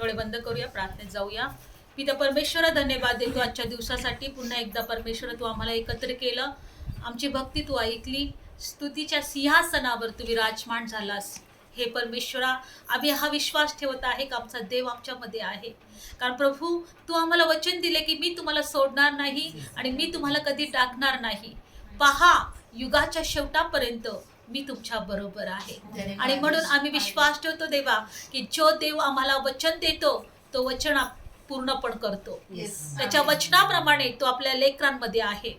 डोळे बंद करूया, प्रार्थनेत जाऊया. पिता परमेश्वरा, धन्यवाद देतो आजच्या दिवसासाठी. पुन्हा एकदा परमेश्वर, तू आम्हाला एकत्र केलं, आमची भक्ती तू ऐकली, स्तुतीच्या सिंहासनावर तू विराजमान झालास. हे परमेश्वरा, आम्ही हा विश्वास ठेवत आहे की आमचा देव आमच्यामध्ये आहे. कारण प्रभू, तू आम्हाला वचन दिले की मी तुम्हाला सोडणार नाही आणि मी तुम्हाला कधी टाकणार नाही. पहा, युगाच्या शेवटापर्यंत मी तुमच्या बरोबर आहे. आणि म्हणून आम्ही विश्वास ठेवतो देवा की जो देव आम्हाला वचन देतो तो वचन पूर्ण पण करतो. त्याच्या वचनाप्रमाणे तो आपल्या लेकरांमध्ये आहे.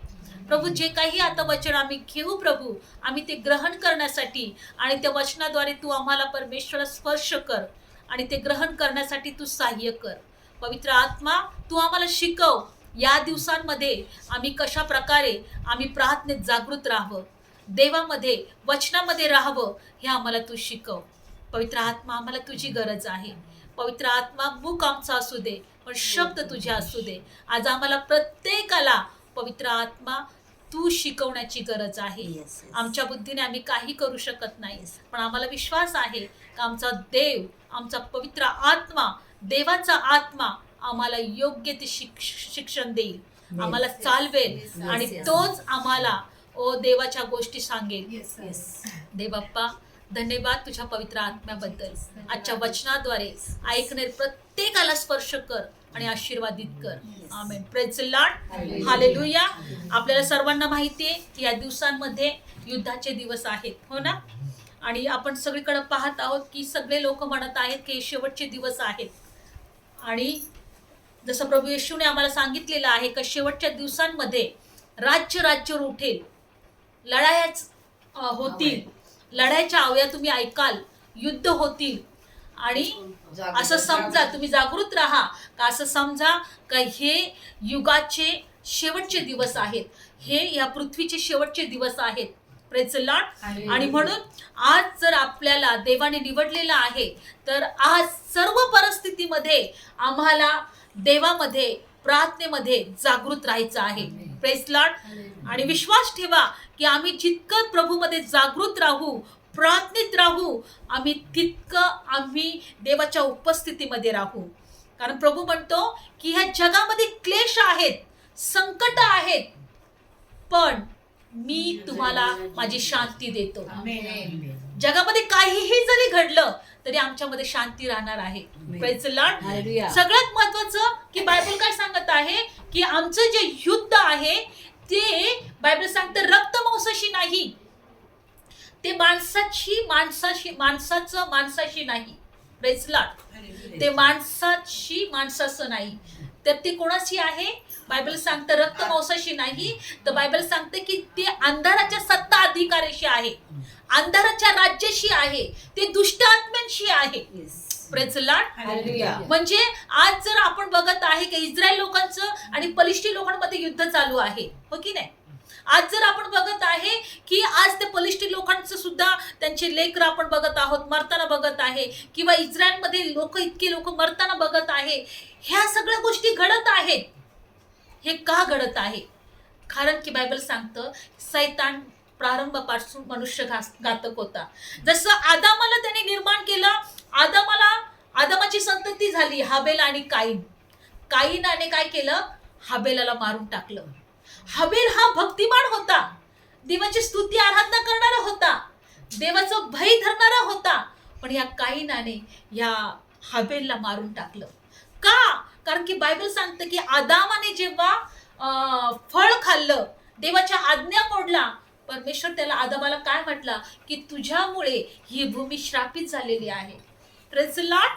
प्रभू, जे काही आता वचन आम्ही घेऊ प्रभू, आम्ही ते ग्रहण करण्यासाठी आणि त्या वचनाद्वारे तू आम्हाला परमेश्वरा स्पर्श कर आणि ते ग्रहण करण्यासाठी तू सहाय्य कर. पवित्र आत्मा, तू आम्हाला शिकव या दिवसांमध्ये आम्ही कशा प्रकारे आम्ही प्रार्थनेत जागृत राहावं, देवामध्ये वचनामध्ये राहावं, हे आम्हाला तू शिकव. पवित्र आत्मा, आम्हाला तुझी गरज आहे. पवित्र आत्मा, मुख आमचा असू दे पण शब्द तुझे असू दे. आज आम्हाला प्रत्येकाला पवित्र आत्मा तू शिकवण्याची गरज आहे. आमच्या बुद्धीने आम्ही काही करू शकत नाही, पण आम्हाला विश्वास आहे की आमचा देव, आमचा पवित्र आत्मा, देवाचा आत्मा आम्हाला योग्य ते शिक्षण देईल, आम्हाला चालवेल आणि तोच आम्हाला देवाच्या गोष्टी सांगेल. देव बाप्पा, धन्यवाद तुझ्या पवित्र आत्म्याबद्दल. आजच्या वचनाद्वारे ऐकणारे प्रत्येकाला स्पर्श कर आणि आशीर्वादित कर. Amen. Praise the Lord. Hallelujah. आपल्याला सर्वांना माहिती आहे की या दिवसांमध्ये युद्धाचे दिवस आहेत, हो ना? आणि आपण सगळीकडे पाहत आहोत की सगळे लोक म्हणत आहेत की शेवटचे दिवस आहेत. आणि जसं प्रभू येशूने आम्हाला सांगितलेलं आहे की शेवटच्या दिवसांमध्ये राज्य उठेल, लढायाच होतील, लढाईच्या आवया तुम्ही ऐकाल, युद्ध होतील. आणि असं समजा, तुम्ही जागृत राहा का असं समजा का हे युगाचे शेवटचे दिवस आहेत, हे या पृथ्वीचे शेवटचे दिवस आहेत. Praise the Lord. आणि म्हणून आज जर आपल्याला देवाने निवडलेलं आहे तर आज सर्व परिस्थितीमध्ये आम्हाला देवामध्ये, प्रार्थनेमध्ये जागृत राहायचं आहे. Praise the Lord. आणि विश्वास ठेवा की आम्ही जितकं प्रभूमध्ये जागृत राहू, प्रार्थनेत राहू, आम्ही तितकं आम्ही देवाच्या उपस्थितीमध्ये राहू. कारण प्रभू म्हणतो की ह्या जगामध्ये क्लेश आहेत, संकट आहेत, पण मी तुम्हाला माझी शांती देतो. जगामध्ये काहीही जरी घडलं तरी आमच्यामध्ये शांती राहणार आहे. Praise the Lord. सगळ्यात महत्वाचं की बायबल काय सांगत आहे की आमचं जे युद्ध आहे ते बायबल सांगते रक्त मांसाशी नाही, ते माणसाची नाही. Praise the Lord. ते माणसाचं नाही, तर ते कोणाची आहे? बायबल सांगते रक्त मांसाशी नाही, तर बायबल सांगते की ते अंधाराच्या सत्ता अधिकाऱ्याशी आहे, अंधाराच्या राज्याशी आहे, ते दुष्ट आत्म्यांशी आहे. Praise the Lord. म्हणजे आज जर आपण बघत आहे की इस्रायल लोकांचं आणि पलिष्टी लोकांमध्ये युद्ध चालू आहे, हो की नाही? आज जर आपण बघत आहे की आज ते पलिष्टी लोकांचं सुद्धा त्यांचे लेकर आपण बघत आहोत मरताना बघत आहे, किंवा इस्रायलमध्ये इतके लोक मरताना बघत आहे. ह्या सगळ्या गोष्टी घडत आहेत. हे का घडत आहे? कारण की बायबल सांगतं सैतान प्रारंभापासून मनुष्य घातक होता. जसं आदामाला त्याने निर्माण केलं, आदामाची संतती झाली हाबेल आणि काईन. काईनाने काय केलं? हाबेलाला मारून टाकलं. हाबेल हा भक्तिमान होता, देवाची स्तुती आराधना करणारा होता, देवाचं भय धरणारा होता, पण या काईनाने या हाबेलला मारून टाकलं. का? कारण की बायबल सांगतं की आदामाने जेव्हा फळ खाल्लं, देवाच्या आज्ञा मोडला, परमेश्वर त्याला आदामाला काय म्हटला की तुझ्यामुळे ही भूमी श्रापित झालेली आहे. Praise the Lord.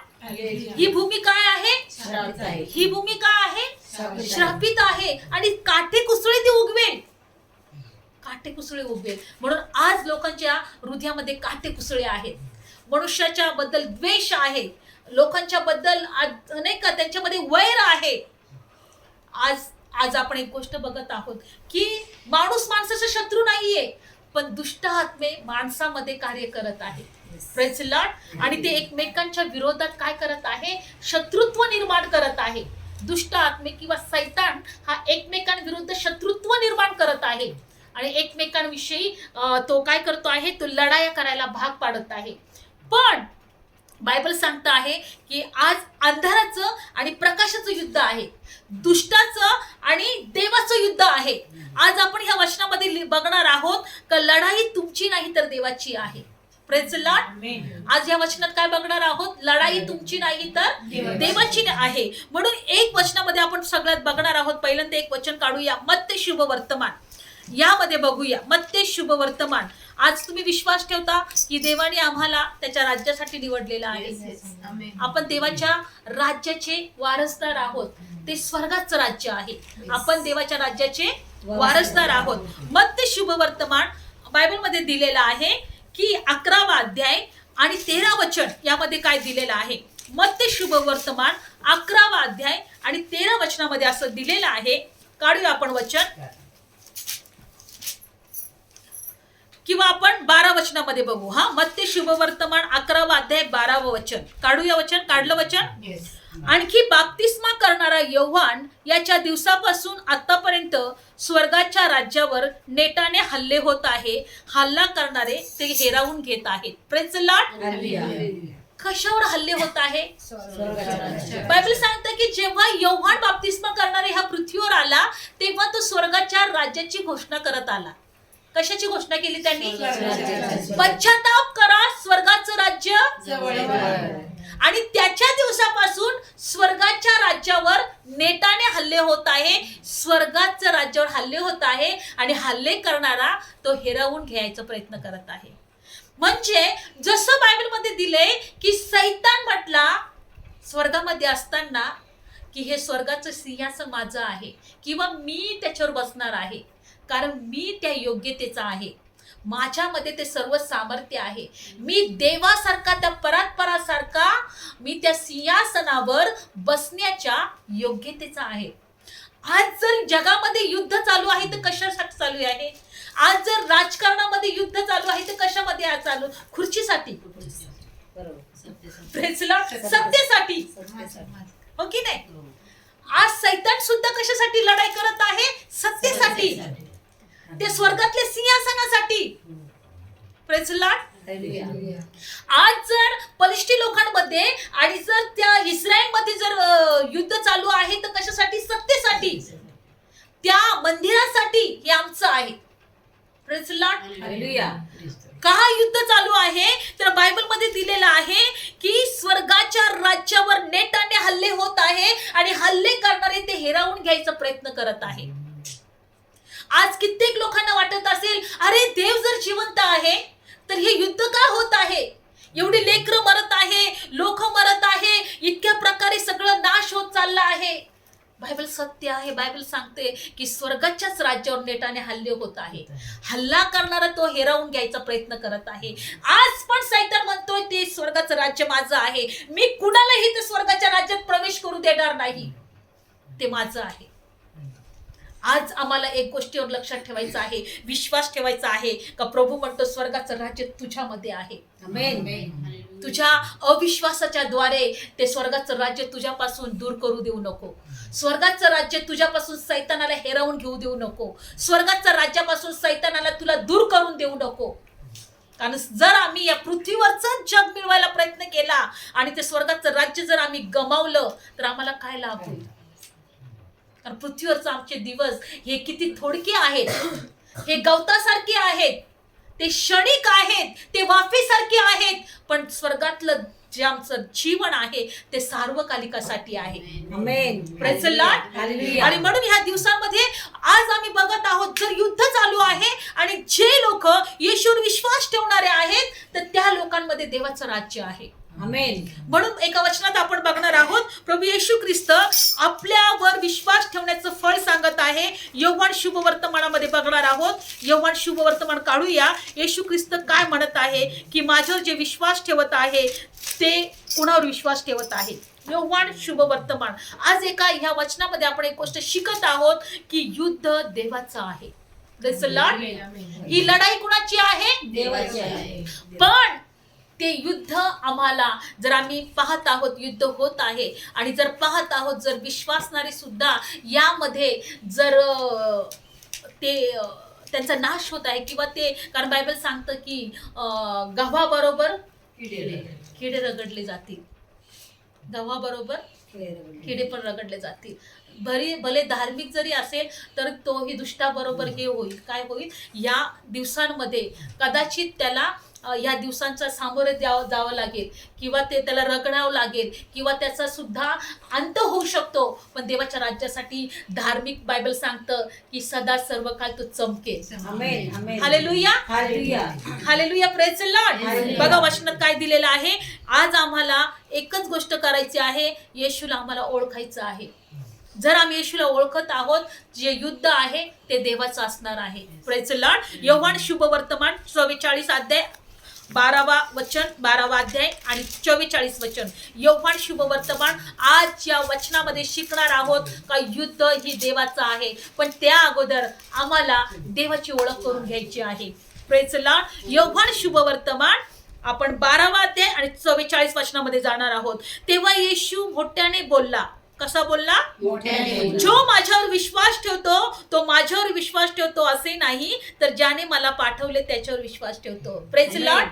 ही भूमी काय आहे? ही भूमी काय आहे? श्रापित आहे आणि काटेकुसळे ती उगवेल, काटेकुसळे उगवेल. म्हणून आज लोकांच्या हृदयामध्ये काटेकुसळे आहेत, मनुष्याच्या बद्दल द्वेष आहे, लोकांच्या बद्दल अनेक त्यांच्यामध्ये वैर आहे. आज आपण एक गोष्ट बघत आहोत की माणूस माणसाचा शत्रू नाहीये, पण दुष्ट आत्मे माणसामध्ये कार्य करत आहेत. Praise the Lord. आणि ते एकमेकांच्या विरोधात काय करत आहे? शत्रुत्व निर्माण करत आहे. दुष्ट आत्मे किंवा सैतान हा एकमेकांविरुद्ध शत्रुत्व निर्माण करत आहे आणि एकमेकांविषयी तो काय करतो आहे? तो लढाया करायला भाग पाडत आहे. पण बायबल सांगतं आहे की आज अंधाराचं आणि प्रकाशाचं युद्ध आहे, दुष्टाचं आणि देवाचं युद्ध आहे. आज आपण ह्या वचनामध्ये बघणार आहोत का लढाई तुमची नाही तर देवाची आहे. Praise the Lord. आज या वचनात काय बघणार आहोत? लढाई तुमची नाही तर देवाची आहे. म्हणून एक वचनामध्ये आपण सगळ्यात बघणार आहोत. पहिल्यांदा एक वचन काढूया, मत्ते शुभ वर्तमान यामध्ये बघूया. मत्ते शुभ वर्तमान. आज तुम्ही विश्वास ठेवता की देवाने आम्हाला त्याच्या राज्यासाठी निवडलेलं आहे. आपण देवाच्या राज्याचे वारसदार आहोत. ते स्वर्गाचं राज्य आहे. आपण देवाच्या राज्याचे वारसदार आहोत. मत्ते शुभ वर्तमान बायबलमध्ये दिलेलं आहे की 11वा अध्याय आणि 13 वचन यामध्ये काय दिलेलं आहे. मत्ते शुभ वर्तमान 11वा अध्याय आणि 13 वचनामध्ये असं दिलेलं आहे. काढूया आपण वचन, किंवा आपण 12 वचनामध्ये बघू. हा, मत्ते शुभ वर्तमान 11वा अध्याय 12वं वचन काढूया. वचन काढलं वचन. आणखी बाप्तिस्मा करणारा योहान याच्या दिवसापासून आतापर्यंत स्वर्गाच्या राज्यावर नेटाने हल्ले होत आहे. हल्ला करणारे ते हिरावून घेत आहेत. Praise the Lord. कशावर हल्ले होत आहे? बायबल सांगतं की जेव्हा योहान बाप्तिस्मा करणारे ह्या पृथ्वीवर आला तेव्हा तो स्वर्गाच्या राज्याची घोषणा करत आला. कशाची घोषणा केली त्यांनी? पश्चाताप करा, स्वर्गाचं राज्य जवळ आहे. आणि त्याच्या दिवसापासून स्वर्गाच्या राज्यावर नेटाने हल्ले होत आहे. स्वर्गाच्या राज्यावर हल्ले होत आहे आणि हल्ले करणारा तो हिरावून घ्यायचा प्रयत्न करत आहे. म्हणजे जसं बायबलमध्ये दिलंय की सैतान म्हटला स्वर्गामध्ये असताना की हे स्वर्गाचं सिंहासन माझं आहे किंवा मी त्याच्यावर बसणार आहे, कारण मी त्या योग्यतेचा आहे. माझ्यामध्ये ते सर्व सामर्थ्य आहे. मी देवासारखा, त्या परात्परासारखा मी त्या सिंहासनावर बसण्याच्या योग्यतेचा आहे. आज जर जगामध्ये युद्ध चालू आहे तर कशासाठी चालू आहे? आज जर राजकारणामध्ये युद्ध चालू आहे तर कशामध्ये चालू? खुर्चीसाठी, सत्तेसाठी, हो की नाही? आज सैतान सुद्धा कशासाठी लढाई करत आहे? सत्तेसाठी, ते स्वर्गातल्या सिंहासनासाठी. Praise the Lord. आज जर पलिष्ठी लोकांमध्ये आणि जर त्या इस्रायलमध्ये जर युद्ध चालू आहे तर कशासाठी? सत्तेसाठी, त्या मंदिरासाठी हे आमचं आहे. Praise the Lord. का युद्ध चालू आहे? तर बायबलमध्ये दिलेलं आहे की स्वर्गाच्या राज्यावर नेटाने हल्ले होत आहे आणि हल्ले करणारे ते हिरावून घ्यायचा प्रयत्न करत आहे. आज कित्येक लोकांना वाटत असेल, अरे देव जर जिवंत आहे तर हे युद्ध का होत आहे? एवढी लेकरं मरत आहे, लोक मरत आहे, इतक्या प्रकारे सगळं नाश होत चालला आहे. बायबल सत्य आहे. बायबल सांगते की स्वर्गाच्याच राज्यावर नेटाने हल्ले होत आहे. हल्ला करणारा तो हिरावून घ्यायचा प्रयत्न करत आहे. आज पण सैतान म्हणतोय ते स्वर्गाचं राज्य माझं आहे, मी कुणालाही ते स्वर्गाच्या राज्यात प्रवेश करू देणार नाही, ते माझं आहे. आज आम्हाला एक गोष्टीवर लक्षात ठेवायचं आहे, विश्वास ठेवायचा आहे का प्रभू म्हणतो स्वर्गाचं राज्य तुझ्यामध्ये आहे. आमेन. तुझ्या अविश्वासाच्या द्वारे ते स्वर्गाचं राज्य तुझ्यापासून दूर करू देऊ नको. स्वर्गाचं राज्य तुझ्यापासून सैतानाला हिरावून घेऊ देऊ नको. स्वर्गाच्या राज्यापासून सैतानाला तुला दूर करून देऊ नको. कारण जर आम्ही या पृथ्वीवरचं जग मिळवायला प्रयत्न केला आणि ते स्वर्गाचं राज्य जर आम्ही गमावलं तर आम्हाला काय लाभ होईल? कारण पृथ्वीवरचे आमचे दिवस हे किती थोडके आहेत, हे गवतासारखे आहेत, ते क्षणिक आहेत, ते वाफेसारखे आहेत. पण स्वर्गातलं जे आमचं जीवन आहे ते सार्वकालिकासाठी आहे. आमेन. Praise the Lord. आणि म्हणून ह्या दिवसांमध्ये आज आम्ही बघत आहोत, जर युद्ध चालू आहे आणि जे लोक येशूवर विश्वास ठेवणारे आहेत तर त्या लोकांमध्ये देवाचं राज्य आहे. आमेन. म्हणून एका वचनात आपण बघणार आहोत, प्रभू येशू ख्रिस्त आपल्यावर विश्वास ठेवण्याचं फळ सांगत आहे. योहान शुभ वर्तमानामध्ये बघणार आहोत. योहान शुभ वर्तमान काढूया. येशू ख्रिस्त काय म्हणत आहे की माझ्यावर जे विश्वास ठेवत आहे ते कुणावर विश्वास ठेवत आहे? योहान शुभ वर्तमान. आज एका ह्या वचनामध्ये आपण एक गोष्ट शिकत आहोत की युद्ध देवाचं आहे. Praise the Lord. ही लढाई कुणाची आहे? देवाची आहे. पण ते युद्ध आम्हाला जर आम्ही पाहत आहोत युद्ध होत आहे आणि जर पाहत आहोत जर विश्वासणारे सुद्धा यामध्ये जर ते त्यांचा नाश होत आहे किंवा ते, कारण बायबल सांगतं की गव्हाबरोबर किडे रगडले जातील. गव्हाबरोबर किडे पण रगडले जातील. भले धार्मिक जरी असेल तर तोही दुष्टाबरोबर हे होईल. काय होईल? या दिवसांमध्ये कदाचित त्याला या दिवसांचा सामोरे जावं लागेल, किंवा त्याला रगडावं लागेल, किंवा त्याचा सुद्धा अंत होऊ शकतो. पण देवाच्या राज्यासाठी धार्मिक बायबल सांगतं की सदा सर्व काळ तो चमकेल. Hallelujah, hallelujah, praise the Lord. बघा वचनात काय दिलेलं आहे. आज आम्हाला एकच गोष्ट करायची आहे, येशूला आम्हाला ओळखायचं आहे. जर आम्ही येशूला ओळखत आहोत, जे युद्ध आहे ते देवाचं असणार आहे. Praise the Lord. योहान शुभवर्तमान 44 अध्याय 12वा वचन, 12वा अध्याय आणि 44 वचन. योहान शुभवर्तमान. आज या वचनामध्ये शिकणार आहोत का युद्ध ही देवाचं आहे, पण त्या अगोदर आम्हाला देवाची ओळख करून घ्यायची आहे. Praise the Lord. योहान शुभवर्तमान आपण 12वा अध्याय आणि 44 वचनामध्ये जाणार आहोत. तेव्हा येशू मोठ्याने बोलला. कसा बोलला? जो माझ्यावर विश्वास ठेवतो तो माझ्यावर विश्वास ठेवतो असे नाही, तर ज्याने मला पाठवले त्याच्यावर विश्वास ठेवतो. Praise the Lord.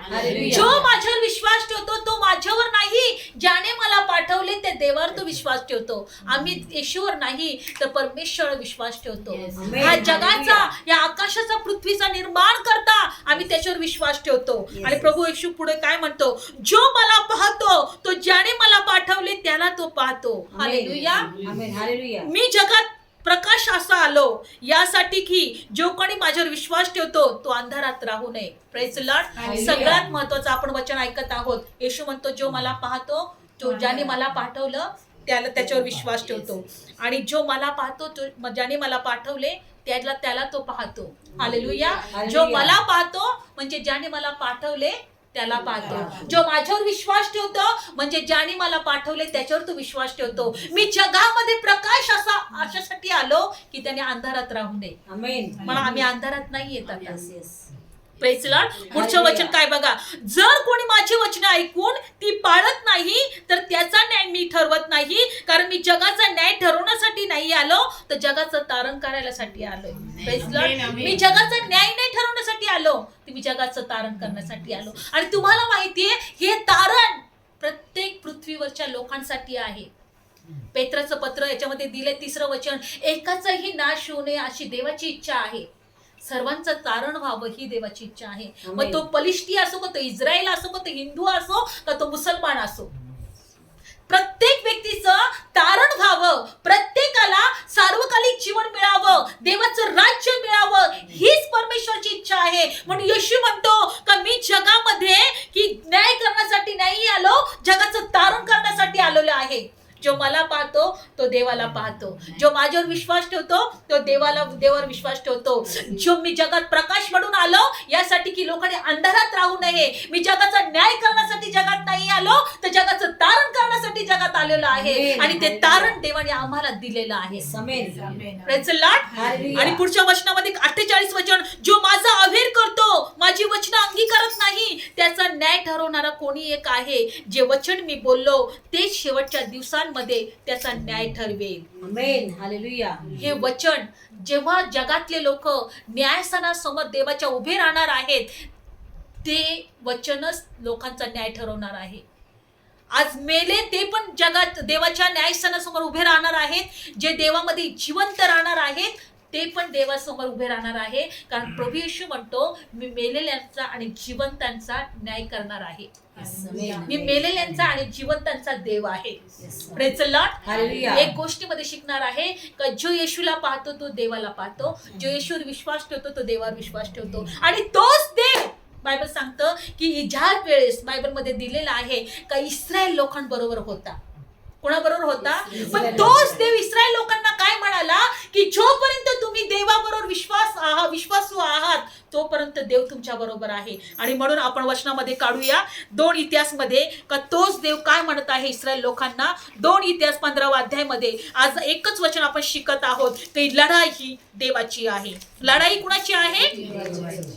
जो माझ्यावर विश्वास ठेवतो तो माझ्यावर नाही, ज्याने मला पाठवले त्या देवावर तो विश्वास ठेवतो. आम्ही येशूवर नाही तर परमेश्वरावर विश्वास ठेवतो. हा जगाचा, या आकाशाचा, पृथ्वीचा निर्माण करता आम्ही त्याच्यावर विश्वास ठेवतो. आणि प्रभू येशू पुढे काय म्हणतो? जो मला पाहतो तो ज्याने मला पाठवले त्याला तो पाहतो. हालेलुया. मी जगात प्रकाश असा आलो यासाठी की जो कोणी माझ्यावर विश्वास ठेवतो तो अंधारात राहू नये. Praise the Lord. सगळ्यात महत्वाचं आपण वचन ऐकत आहोत. येशू म्हणतो जो मला पाहतो, जो ज्याने मला पाठवलं त्याच्यावर विश्वास ठेवतो. आणि जो मला पाहतो, तो ज्याने मला पाठवले त्याला तो पाहतो. हालेलुया. जो मला पाहतो म्हणजे ज्याने मला पाठवले त्याला पाहतो. जो माझ्यावर विश्वास ठेवतो म्हणजे ज्याने मला पाठवले त्याच्यावर तो विश्वास ठेवतो. मी जगामध्ये प्रकाश अशासाठी आलो की त्याने अंधारात राहू नये. म्हणून आम्ही अंधारात नाही येत आता. Praise the Lord. पुढचं वचन काय बघा. जर कोणी माझी वचने ऐकून ती पाळत नाही तर त्याचा न्याय मी ठरवत नाही, कारण मी जगाचा न्याय ठरवण्यासाठी नाही आलो तर जगाचं तारण करायसाठी आलोय. Praise the Lord. मी जगाचा न्याय नाही ठरवण्यासाठी आलो, मी जगाचं तारण करण्यासाठी आलो. आणि तुम्हाला माहितीये हे तारण प्रत्येक पृथ्वीवरच्या लोकांसाठी आहे. पेत्राचं पत्र याच्यामध्ये दिले 3रं वचन. एकाचाही नाश होऊ नये अशी देवाची इच्छा आहे. सर्वांचं तारण व्हावं ही देवाची इच्छा आहे. मग तो पलिष्टी असो, का तो इस्रायल असो, का तो हिंदू असो, का तो मुसलमान असो, प्रत्येक व्यक्तीचं तारण व्हावं, प्रत्येकाला सार्वकालिक जीवन मिळावं, देवाचं राज्य मिळावं, हीच परमेश्वरची इच्छा आहे. म्हणून येशू म्हणतो का मी जगामध्ये की न्याय करण्यासाठी नाही आलो, जगाचं तारण करण्यासाठी आलेलो आहे. जो मला पाहतो तो देवाला पाहतो. जो माझ्यावर विश्वास ठेवतो तो देवावर विश्वास ठेवतो. जो मी जगात प्रकाश म्हणून आलो यासाठी की लोकांनी अंधारात राहू नये. मी जगाचा न्याय करण्यासाठी जगात नाही आलो तर जगाचं तारण करण्यासाठी जगात आलेलो आहे. आणि ते तारण देवाने आम्हाला दिलेलं आहे. Praise the Lord. आणि पुढच्या वचनामध्ये 48 वचन. जो माझा अव्हेर करतो, माझी वचनं अंगीकारत नाही, त्याचा न्याय ठरवणारा कोणी एक आहे. जे वचन मी बोललो ते शेवटच्या दिवसांमध्ये त्याचा न्याय ठरवेल. आमेन. हालेलुया. हे वचन जेव्हा जगातले लोक न्यायस्थानासमोर देवाच्या उभे राहणार आहेत, ते वचनच लोकांचा न्याय ठरवणार आहे. आज मेले ते पण जगात देवाच्या न्यायस्थानासमोर उभे राहणार आहेत. जे देवामध्ये जिवंत राहणार आहेत ते पण देवासमोर उभे राहणार आहे. कारण प्रभू येशू म्हणतो मी मेलेल्यांचा आणि जिवंतांचा न्याय करणार आहे. मी मेलेल्यांचा आणि जिवंतांचा देव आहे. Praise the Lord. एक गोष्टीमध्ये शिकणार आहे का जो येशूला पाहतो तो देवाला पाहतो, जो येशूवर विश्वास ठेवतो तो देवावर विश्वास ठेवतो. आणि तोच देव बायबल सांगतं की ज्या वेळेस बायबलमध्ये दिलेला आहे का इस्रायल लोकांबरोबर होता. कोणाबरोबर होता? पण तोच देव इस्रायल लोकांना काय म्हणाला की जोपर्यंत तुम्ही देवाबरोबर विश्वासू आहात तोपर्यंत देव तुमच्या बरोबर आहे. आणि म्हणून आपण वचनामध्ये काढूया 2 इतिहासमध्ये का तोच देव काय म्हणत आहे इस्रायल लोकांना. 2 इतिहास 15वा अध्यायमध्ये आज एकच वचन आपण शिकत आहोत की लढाई ही देवाची आहे. लढाई कुणाची आहे?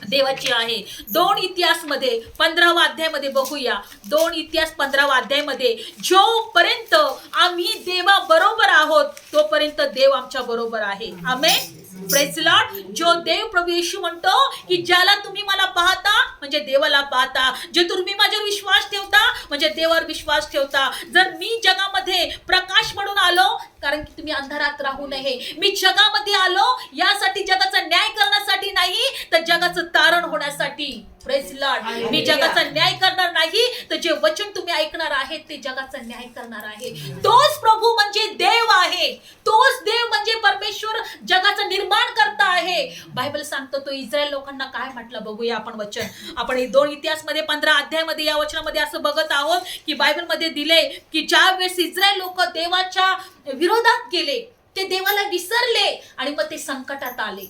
देवाची आहे. 2 इतिहासमध्ये 15वा अध्यायमध्ये बघूया. 2 इतिहास 15वा अध्यायमध्ये जोपर्यंत आम्ही देवा बरोबर आहोत तोपर्यंत देव आमच्या बरोबर आहे. आमेन. Praise Lord. जो देव प्रभू येशू म्हणतो की ज्याला तुम्ही मला पाहता म्हणजे देवाला पाहता, जे तुम्ही माझ्यावर विश्वास ठेवता म्हणजे देवावर विश्वास ठेवता. जर मी जगामध्ये प्रकाश म्हणून आलो कारण की तुम्ही अंधारात राहू नये, मी जगामध्ये आलो यासाठी, जगाचा न्याय करण्यासाठी नाही तर जगाचं तारण होण्यासाठी. Praise Lord. मी जगाचा न्याय करणार नाही तर जे वचन तुम्ही ऐकणार आहेत ते जगाचा न्याय करणार आहे. तोच प्रभू म्हणजे देव आहे, तोच देव म्हणजे परमेश्वर जगाचा निर्माण करता आहे. बायबल सांगतो तो इस्रायल लोकांना काय म्हटलं बघूया आपण वचन. आपण 2 इतिहासमध्ये 15 अध्यायामध्ये या वचनामध्ये असं बघत आहोत की बायबलमध्ये दिले की ज्या वेळेस इस्रायल लोक देवाच्या विरोधात गेले, ते देवाला विसरले आणि मग ते संकटात आले.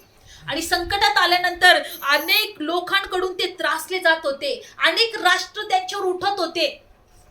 आणि संकटात आल्यानंतर अनेक लोकांकडून ते त्रासले जात होते, अनेक राष्ट्र त्यांच्यावर उठत होते,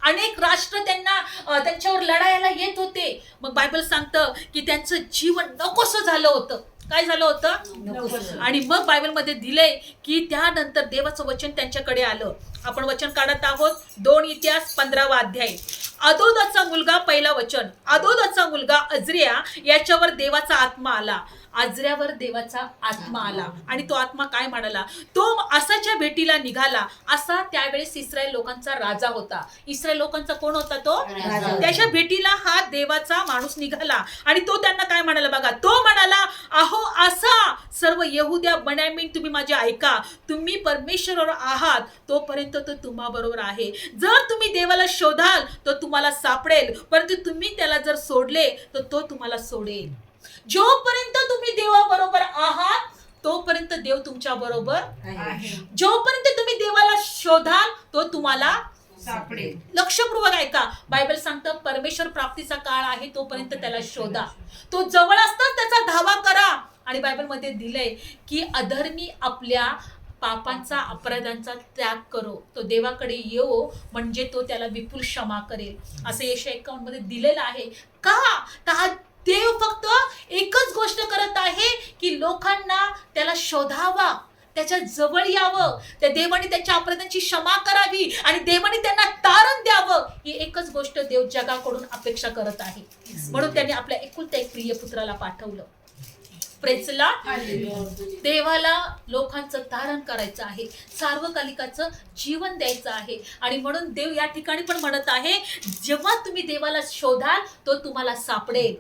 अनेक राष्ट्र त्यांच्यावर लढायला येत होते. मग बायबल सांगतं की त्यांचं जीवन नकोसं झालं होतं. काय झालं होतं? आणि मग बायबलमध्ये दिले की त्यानंतर देवाचं वचन त्यांच्याकडे आलं. आपण वचन काढत आहोत 2 इतिहास 15वा अध्याय. अदोदाचा मुलगा, पहिला वचन, अदोदाचा मुलगा अजरिया याच्यावर देवाचा आत्मा आला. अजऱ्यावर देवाचा आत्मा आला आणि तो आत्मा काय म्हणाला? तो असाच्या भेटीला निघाला. असा त्यावेळेस इस्रायल लोकांचा राजा होता. इस्रायल लोकांचा कोण होता? तो राजा. त्याच्या भेटीला हा देवाचा माणूस निघाला आणि तो त्यांना काय म्हणाला बघा. तो म्हणाला, अहो असा सर्व यहुद्या बेन्यामीन तुम्ही माझे ऐका, तुम्ही परमेश्वरावर आहात तोपर्यंत तो तुम्हा बरोबर आहे. जर तुम्ही देवाला शोधाल तो तुम्हाला सापडेल, परंतु तुम्ही त्याला जर सोडले तर तो तुम्हाला सोडेल. जोपर्यंत तुम्ही देवाबरोबर आहात तोपर्यंत देव तुमच्या बरोबर आहे. जोपर्यंत तुम्ही देवाला शोधाल तो तुम्हाला सापडेल. लक्षपूर्वक ऐका. बायबल सांगतं परमेश्वर प्राप्तीचा काळ आहे तोपर्यंत त्याला शोधा. तो जवळ असताच त्याचा धावा करा. आणि बायबलमध्ये दिलंय की अधर्मी आपल्या पापांचा, अपराधांचा त्याग करो, तो देवाकडे येऊ म्हणजे तो त्याला विपुल क्षमा करेल, असं यशाया 51 मध्ये दिलेलं आहे. का देव फक्त एकच गोष्ट करत आहे की लोकांना त्याला शोधावा, त्याच्या जवळ यावं, त्या देवाने त्यांच्या अपराधांची क्षमा करावी आणि देवाने त्यांना तारण द्यावं. ही एकच गोष्ट देव जगाकडून अपेक्षा करत आहे. म्हणून त्यांनी आपल्या एकुलत्या एक प्रिय पुत्राला पाठवलं. Praise Lord. देवाला लोकांचं तारण करायचं आहे, सार्वकालिकाचं जीवन द्यायचं आहे. आणि म्हणून देव या ठिकाणी पण म्हणत आहे, जेव्हा तुम्ही देवाला शोधाल तो तुम्हाला सापडेल,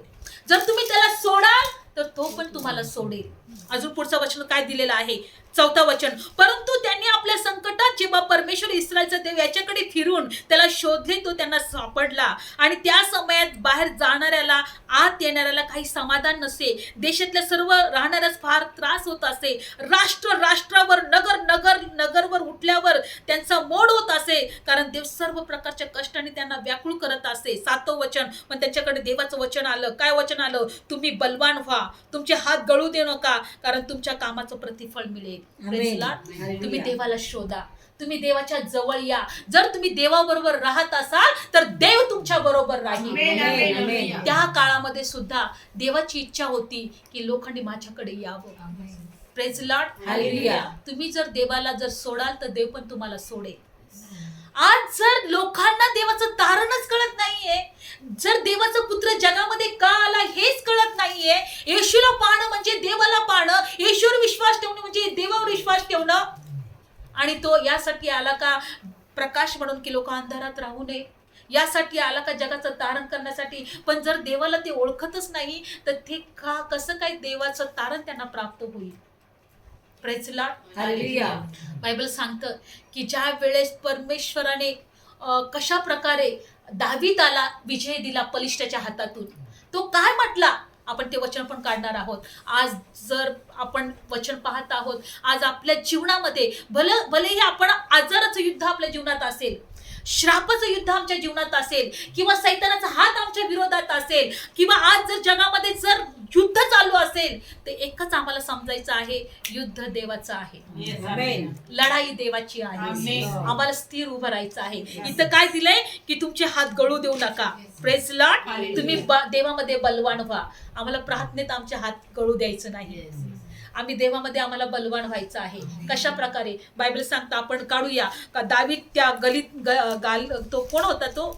जर तुम्ही त्याला सोडाल तर तो पण तुम्हाला सोडेल. अजून पुढचं वचन काय दिलेलं आहे? 4थं वचन. परंतु त्यांनी आपल्या संकटात जेव्हा परमेश्वर इस्रायलचा देव याच्याकडे फिरून त्याला शोधले तो त्यांना सापडला. आणि त्या समयात बाहेर जाणाऱ्याला, आत येणाऱ्याला काही समाधान नसे. देशातल्या सर्व राहणाऱ्यास फार त्रास होत असे. राष्ट्र राष्ट्रावर, नगर नगर नगरवर उठल्यावर त्यांचा मोड होत असे, कारण देव सर्व प्रकारच्या कष्टाने त्यांना व्याकुळ करत असे. 7वं वचन. पण त्यांच्याकडे देवाचं वचन आलं. काय वचन आलं? तुम्ही बलवान व्हा, तुमचे हात गळू देऊ नका, कारण तुमच्या कामाचं प्रतिफळ मिळेल. तुम्ही देवाला शोधा, तुम्ही देवाच्या जवळ या. जर तुम्ही देवाबरोबर राहत असाल तर देव तुमच्या बरोबर राहील. त्या काळामध्ये सुद्धा देवाची इच्छा होती की लोकांनी माझ्याकडे यावं. Praise Lord. हालेलुया. तुम्ही जर देवाला जर सोडाल तर देव पण तुम्हाला सोडेल. आज जर लोकांना देवाचं तारणच कळत नाहीये, जर देवाचा पुत्र जगामध्ये का आला हेच कळत नाहीये, येशूला पाहणं म्हणजे देवाला पाहणं, येशूवर विश्वास ठेवणं म्हणजे देवावर विश्वास ठेवणं, आणि तो यासाठी आला का प्रकाश म्हणून की लोक अंधारात राहू नये, यासाठी आला का जगाचं तारण करण्यासाठी. पण जर देवाला ते ओळखतच नाही तर ते कसं काय देवाचं तारण त्यांना प्राप्त होईल? Praise Lord. हालेलुया. बायबल सांगतं की ज्या वेळेस परमेश्वराने कशा प्रकारे दावीदाला विजय दिला पलिष्ठाच्या हातातून, तो काय म्हटला आपण ते वचन पण काढणार आहोत. आज जर आपण वचन पाहत आहोत, आज आपल्या जीवनामध्ये भलेही आपण आजाराचं युद्ध आपल्या जीवनात असेल, श्रापाचं युद्ध आमच्या जीवनात असेल, किंवा सैतानाचा हात आमच्या विरोधात असेल, किंवा आज जर जगामध्ये जर युद्ध चालू असेल, तर एकच आम्हाला समजायचं आहे, युद्ध देवाचं आहे, लढाई देवाची आहे, आम्हाला स्थिर उभं राहायचं आहे. इथं काय दिलंय की तुमचे हात गळू देऊ नका. Praise Lord. तुम्ही देवामध्ये बलवान व्हा. आम्हाला प्रार्थनेत आमचे हात गळू द्यायचं नाही. आम्ही देवामध्ये आम्हाला बलवान व्हायचं आहे. कशा प्रकारे? बायबल सांगतं, आपण काढूया का दावीद त्या तो कोण होता, तो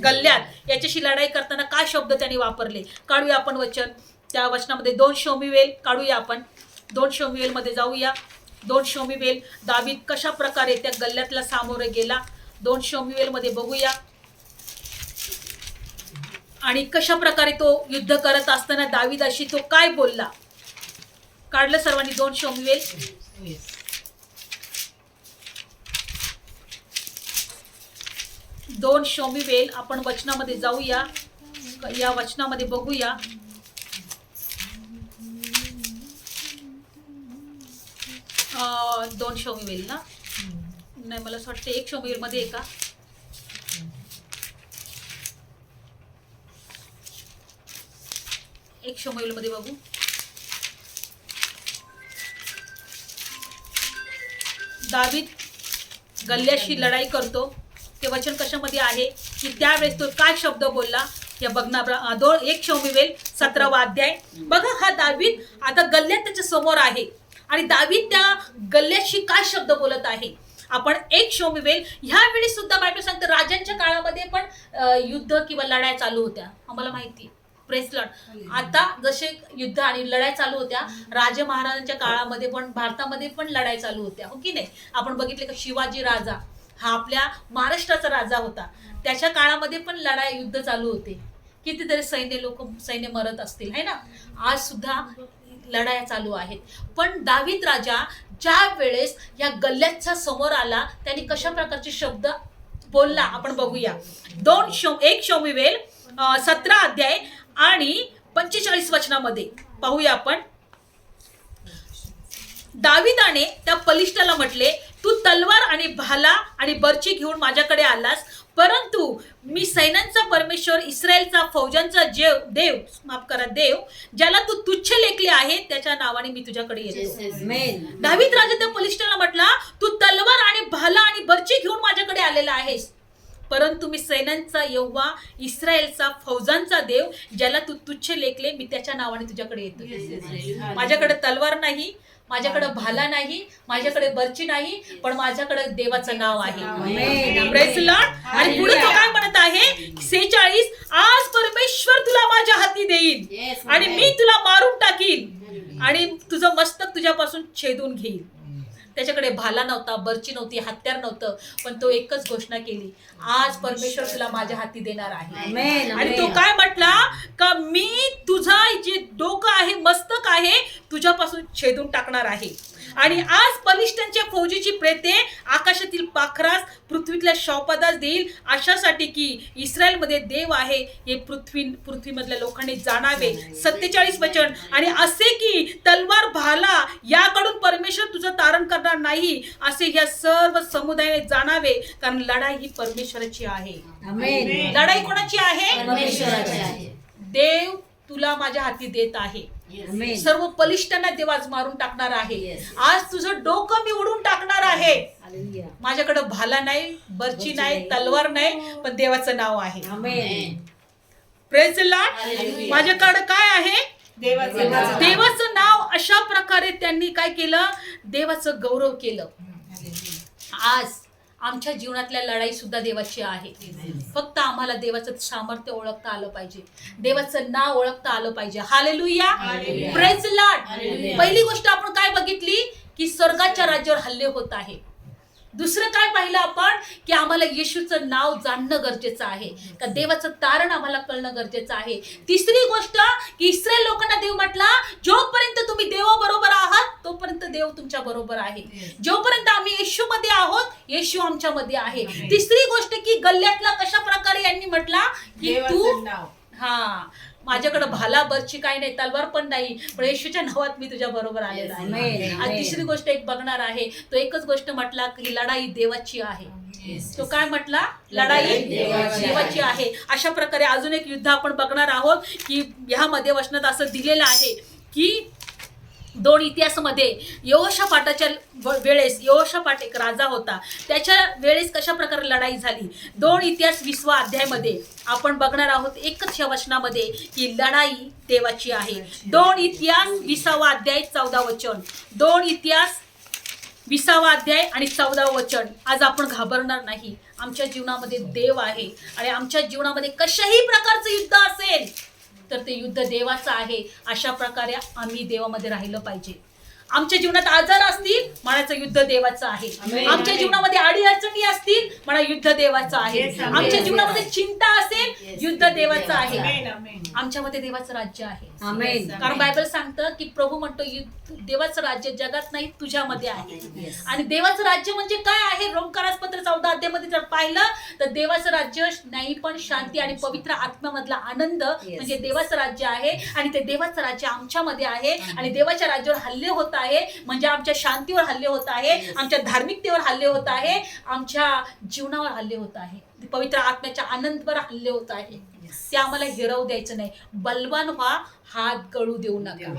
गल्ल्यात, याच्याशी लढाई करताना काय शब्द त्यांनी वापरले. काढूया आपण वचन. त्या वचनामध्ये 2 शमूएल काढूया आपण. 2 शमूएलमध्ये जाऊया. 2 शमूएल दावीद कशा प्रकारे त्या गल्ल्यातला सामोरे गेला 2 शमूएलमध्ये बघूया. आणि कशा प्रकारे तो युद्ध करत असताना दावीदाशी तो काय बोलला. काढलं सर्वांनी 2 शमूएल. 2 शमूएल आपण वचनामध्ये जाऊया. या वचनामध्ये बघूया. 2 शमूएल ना नाही, मला असं वाटतं 1 शमूएल मध्ये आहे का. 1 शमूएल मध्ये बघू. दावीद गल्ल्याशी लढाई करतो. ते वचन कशामध्ये आहे की त्यावेळेस तो काय शब्द बोलला या बघणार. 1 शमूएल 17वा अध्याय. बघा हा दावीद आता गल्ल्यात त्याच्या समोर आहे आणि दावीद त्या गल्ल्याशी काय शब्द बोलत आहे. आपण 1 शमूएल ह्यावेळी सुद्धा बायबल सांगतं राजांच्या काळामध्ये पण युद्ध किंवा लढाई चालू होत्या. आम्हाला माहिती प्रेस लॉर्ड. आता जसे युद्ध आणि लढाई चालू होत्या राजे महाराजांच्या काळामध्ये पण भारतामध्ये पण लढाई चालू होत्या, हो की नाही. आपण बघितले का शिवाजी राजा हा आपल्या महाराष्ट्राचा राजा होता. त्याच्या काळामध्ये पण लढाई युद्ध चालू होते. कितीतरी सैन्य मरत असतील है ना. आज सुद्धा लढाया चालू आहेत. पण दावीद राजा ज्या वेळेस या गल्ल्याच्या समोर आला त्यांनी कशा प्रकारचे शब्द बोलला आपण बघूया. 1 शमूएल 17 अध्याय आणि 45 वचनामध्ये पाहूया आपण. दावीदाने त्या बलिष्ठाला म्हटले, तू तलवार आणि भाला आणि बर्ची घेऊन माझ्याकडे आलास, परंतु मी सैन्यांचा परमेश्वर इस्रायलचा फौजांचा देव ज्याला तू तुच्छ लेखले आहे त्याच्या नावाने मी तुझ्याकडे येतो. दावीद राजा त्या बलिष्ठाला म्हटला, तू तलवार आणि भाला आणि बर्ची घेऊन माझ्याकडे आलेला आहेस, परंतु मी सैन्यांचा यहोवा इस्रायलचा फौजांचा देव ज्याला तू तुच्छ लेखले मी त्याच्या नावाने तुझ्याकडे येतो. माझ्याकडे तलवार नाही, माझ्याकडे भाला नाही, माझ्याकडे बर्ची नाही, पण माझ्याकडे देवाचं नाव आहे. Praise Lord. आणि पुढे तो काय म्हणत आहे 46, आज परमेश्वर तुला माझ्या हाती देईल आणि मी तुला मारून टाकीन आणि तुझं मस्तक तुझ्यापासून छेदून घेईल. त्याच्याकडे भाला नव्हता, बर्ची नव्हती, हत्यार नव्हतं, पण तो एकच घोषणा केली, आज परमेश्वर तुला माझ्या हाती देणार आहे. आणि तो काय म्हटला का मी तुझा जे डोकं आहे मस्तक आहे तुझ्यापासून छेदून टाकणार आहे. आणि आज बलिष्ठांच्या फौजीची प्रेते आकाशातील पाखरास पृथ्वीतल्या शौपदास देईल, अशासाठी की इस्रायलमध्ये देव आहे हे पृथ्वीमधल्या लोकांनी जाणावे. 47 वचन. आणि असे की तलवार भाला याकडून परमेश्वर तुझं तारण करणार नाही असे या सर्व समुदायाने जाणावे, कारण लढाई ही परमेश्वराची आहे. लढाई कोणाची आहे? परमेश्वराची आहे. देव तुला माझ्या हाती देत आहे. सर्व बलिष्ठांना देव आज मारून टाकणार आहे. आज तुझं डोकं मी उडून टाकणार आहे. माझ्याकडे भाला नाही, बर्ची नाही, तलवार नाही, पण देवाचं नाव आहे. Praise Lord. माझ्याकडे काय आहे? देवाचं नाव. अशा प्रकारे त्यांनी काय केलं? देवाचं गौरव केलं. आज आमच्या जीवनातल्या लढाई सुद्धा देवाची आहे. फक्त आम्हाला देवाचं सामर्थ्य ओळखता आलं पाहिजे, देवाचं नाव ओळखता आलं पाहिजे. हालेलुया. Praise Lord. पहिली गोष्ट आपण काय बघितली की स्वर्गाच्या राज्यावर हल्ले होत आहे. दुसरं काय पाहिलं आपण की आम्हाला येशूचं नाव जाणणं गरजेचं आहे, का देवाचं तारण आम्हाला कळणं गरजेचं आहे. तिसरी गोष्ट की इस्रायल लोकांना देव म्हटला, जोपर्यंत तुम्ही देवाबरोबर आहात तोपर्यंत देव तुमच्या बरोबर आहे. जोपर्यंत आम्ही येशू मध्ये आहोत येशू आमच्या मध्ये आहे. तिसरी गोष्ट की गल्ल्यातला कशा प्रकारे यांनी म्हटला की तू माझ्याकडे भाला बर्ची काही नाही, तलवार पण नाही, पण येशूच्या नावात मी तुझ्या बरोबर आलेला आहे. आणि तिसरी गोष्ट एक बघणार आहे, तो एकच गोष्ट म्हटला की लढाई देवाची आहे. तो काय म्हटला? लढाई देवाची आहे. अशा प्रकारे अजून एक युद्ध आपण बघणार आहोत की ह्यामध्ये वचनात असं दिलेलं आहे की 2 इतिहासामध्ये यहोशापाटाच्या वेळेस, यहोशापाट एक राजा होता, त्याच्या वेळेस कशा प्रकारे लढाई झाली. 2 इतिहास 20वा अध्यायामध्ये आपण बघणार आहोत एकच या वचनामध्ये की लढाई देवाची आहे. 2 इतिहास 20वा अध्याय 14 वचन. 2 इतिहास 20वा अध्याय आणि 14 वचन. आज आपण घाबरणार नाही. आमच्या जीवनामध्ये देव आहे आणि आमच्या जीवनामध्ये कशाही प्रकारचं युद्ध असेल तर ते युद्ध देवाचं आहे. अशा प्रकारे आम्ही देवामध्ये राहिलं पाहिजे. आमच्या जीवनात आजार असतील, म्हणायचं युद्ध देवाचं आहे. आमच्या जीवनामध्ये अडी अडचणी असतील, म्हणा युद्ध देवाचं आहे. आमच्या जीवनामध्ये चिंता असेल, युद्ध देवाचं आहे. आमच्यामध्ये देवाचं राज्य आहे. कारण बायबल सांगतं की प्रभू म्हणतो देवाचं राज्य जगात नाही तुझ्यामध्ये आहे. आणि देवाचं राज्य म्हणजे काय आहे? रोमकारासपत्र 14 अध्यायामध्ये जर पाहिलं तर देवाचं राज्य नाही पण शांती आणि पवित्र आत्म्यामधला आनंद म्हणजे देवाचं राज्य आहे. आणि ते देवाचं राज्य आमच्यामध्ये आहे. आणि देवाच्या राज्यावर हल्ले होत आहे म्हणजे आमच्या शांतीवर हल्ले होत आहे, आमच्या धार्मिकतेवर हल्ले होत आहे, आमच्या जीवनावर हल्ले होत आहे, पवित्र आत्म्याच्या आनंदावर हल्ले होत आहे. ते आम्हाला हिरवू द्यायचं नाही. बलवान व्हा, हात गळू देऊ नका.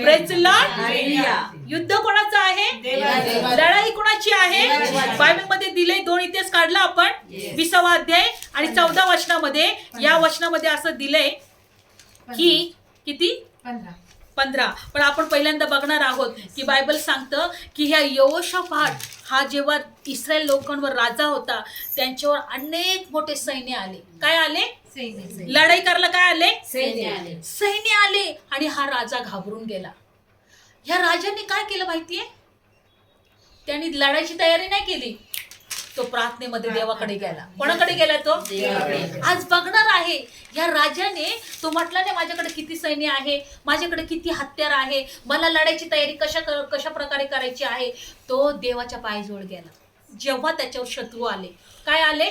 Praise the Lord. युद्ध कोणाचं आहे? लढाई कोणाची आहे? बायबल मध्ये दिले 2 इतिहास काढला आपण 20वा अध्याय आणि 14 वचनामध्ये. या वचनामध्ये असं दिलंय की किती 15. पण आपण पहिल्यांदा बघणार आहोत की बायबल सांगतं की ह्या यहोशाफाट हा जेव्हा इस्रायल लोकांवर राजा होता त्यांच्यावर अनेक मोठे सैन्य आले. काय आले? लढाई करायला काय आले? सैन्य आले. आणि हा राजा घाबरून गेला. ह्या राजाने काय केलं माहितीये? त्यांनी लढाईची तयारी नाही केली. तो प्रार्थनेमध्ये देवाकडे गेला. कोणाकडे गेला तो? आज बघणार आहे या राजाने तो म्हटला नाही माझ्याकडे किती सैन्य आहे, माझ्याकडे किती हत्यार आहे, मला लढाईची तयारी कशा प्रकारे करायची आहे. तो देवाच्या पायाजवळ गेला जेव्हा त्याच्यावर शत्रू आले. काय आले?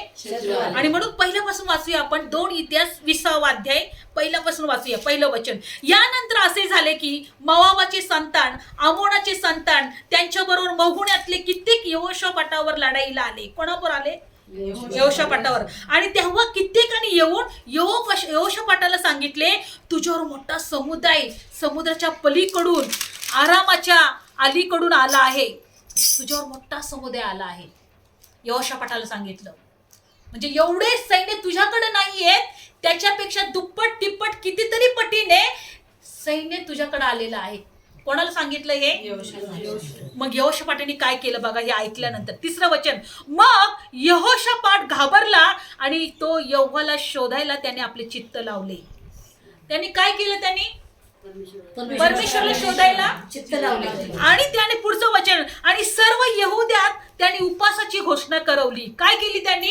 आणि म्हणून पहिल्यापासून वाचूया आपण 2 इतिहास 20वा अध्याय पहिल्यापासून वाचूया. पहिलं वचन. यानंतर असे झाले की मोआबाचे संतान, अमोनाचे संतान त्यांच्याबरोबर महुण्यातले कित्येक यहोशाफाटावर लढाईला आले. कोणावर आले? यहोशाफाटावर. आणि तेव्हा कित्येकांनी येऊन यहोशाफाटाला सांगितले तुझ्यावर मोठा समुदाय समुद्राच्या पलीकडून आरामाच्या अलीकडून आला आहे. तुझ्यावर मोठा समुदाय आला आहे. यहोशाफाटाला सांगितलं. म्हणजे एवढे सैन्य तुझ्याकडे नाहीये, त्याच्यापेक्षा दुप्पट तिप्पट कितीतरी पटीने सैन्य तुझ्याकडे आलेलं आहे. कोणाला सांगितलं हे? मग यहोशाफाटाने काय केलं बघा हे ऐकल्यानंतर. 3रं वचन. मग यहोशाफाट घाबरला आणि तो यहोवाला शोधायला त्याने आपले चित्त लावले. त्यांनी काय केलं? त्यांनी परमेश्वराला शोधायला चित्त लावले. आणि त्याने पुढचं वचन. आणि सर्व यहुद्यात त्यांनी उपासाची घोषणा करवली. काय केली त्यांनी?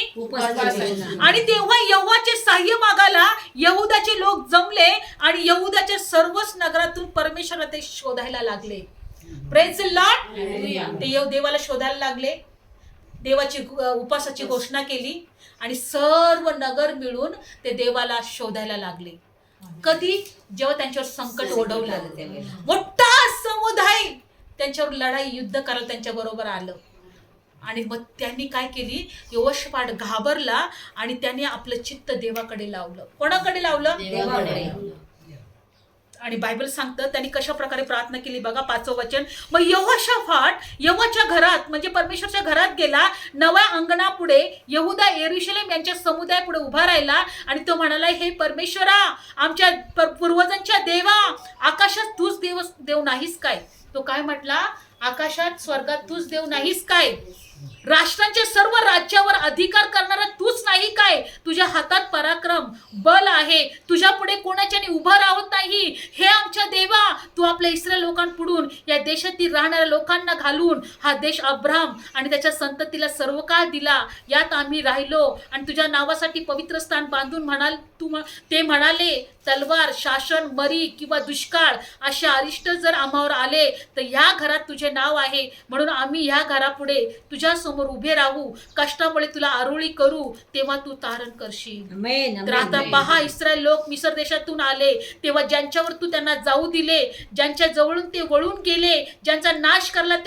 आणि तेव्हा यहोवाचे सहाय्य मागायला यहुदाचे लोक जमले आणि यहुदाच्या सर्वच नगरातून परमेश्वराला ते शोधायला लागले. Praise the Lord. ते देवाला शोधायला लागले, देवाची उपासाची घोषणा केली आणि सर्व नगर मिळून ते देवाला शोधायला लागले. कधी? जेव्हा त्यांच्यावर संकट ओढवलं, मोठा समुदाय त्यांच्यावर लढाई युद्ध करायला त्यांच्या बरोबर आलं. आणि मग त्यांनी काय केली? यहोशाफाट घाबरला आणि त्यांनी आपलं चित्त देवाकडे लावलं. कोणाकडे लावलं? देवाकडे. आणि बायबल सांगतं त्यांनी कशा प्रकारे प्रार्थना केली बघा. 5वं वचन. मग यहोशाफाट यहोवाच्या घरात म्हणजे परमेश्वरच्या घरात गेला, नव्या अंगणापुढे यहुदा यरूशलेम यांच्या समुदायापुढे उभा राहिला आणि तो म्हणाला हे परमेश्वरा आमच्या पूर्वजांच्या देवा, आकाशात तूच देव नाहीस काय? तो काय म्हटला? आकाशात स्वर्गात तूच देव नाहीस काय? राष्ट्रांच्या सर्व राज्यावर अधिकार करणारा तूच नाही काय? तुझ्या हातात पराक्रम बल आहे, तुझ्या पुढे कोणाच्याने उभा राहत नाही. हे आमच्या देवा, तू आपल्या इस्रायल लोकांपुढून या देशातील राहणाऱ्या लोकांना घालून हा देश अब्राम आणि त्याच्या संततीला सर्व काळ दिला. यात आम्ही राहिलो आणि तुझ्या नावासाठी पवित्र स्थान बांधून ते म्हणाले तलवार, शासन, मरी किंवा दुष्काळ अशा अरिष्ट जर आम्हावर आले तर या घरात तुझे नाव आहे म्हणून आम्ही ह्या घरापुढे तुझ्या समोर उभे राहू. कष्टामुळे तुला आरोळी करू तेव्हा तू तारण करशील. तर आता पहा, इस्रायल लोक मिस्र देशातून आले तेव्हा ज्यांच्यावर तू त्यांना जाऊ दिले, ज्यांच्या जवळून ते वळून गेले, ज्यांचा नाश करला